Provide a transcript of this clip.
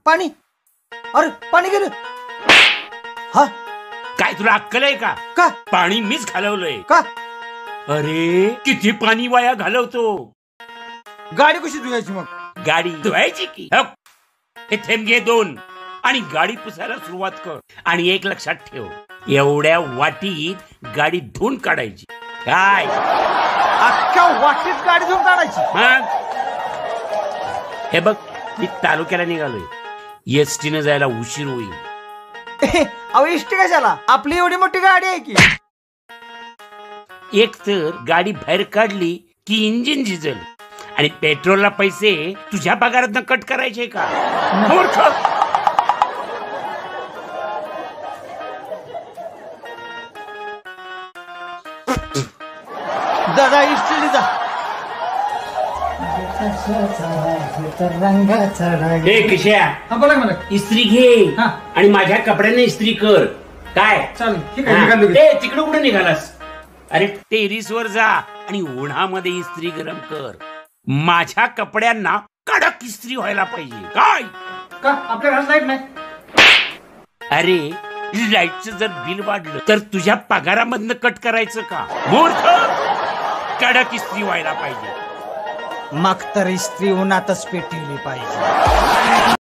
पाणी, अरे पाणी गेलं. हा काय तुला अक्कल आहे का? का पाणी मीच घालवलंय का? अरे किती पाणी वाया घालवतो. गाडी कशी धुवायची मग? गाडी धुवायची की हो. हे थेंब घे 2 आणि गाडी पुसायला सुरुवात कर. आणि एक लक्षात ठेव, एवढ्या वाटीत गाडी धुवून काढायची. काय अख्ख्या वाटीत गाडी धुवून काढायची? मग हे बघ, मी तालुक्याला निघालोय. एसटीने जायला उशीर होईल. अहो एसटी कशाला? आपली एवढी मोठी गाडी आहे की. एक तर गाडी बाहेर काढली की इंजिन झिजल आणि पेट्रोलला पैसे तुझ्या पगारातनं कट करायचे का? मूर्ख. दादा इस्त्री जा. हे किशा, बोला मला. इस्त्री घे आणि माझ्या कपड्यांना इस्त्री कर. काय चालेल. तिकडे कुठे निघालास? अरे टेरिसवर जा आणि उन्हामध्ये इस्त्री गरम कर. माझ्या कपड्यांना कडक इस्त्री व्हायला पाहिजे. काय का आपल्या घरात लाईट नाही? अरे लाईटचं जर बिल वाढलं तर तुझ्या पगारामधनं कट करायचं का? मूर्ख. कडक इस्त्री व्हायला पाहिजे. मग तर इस्त्री उन्हातच पेटवली पाहिजे.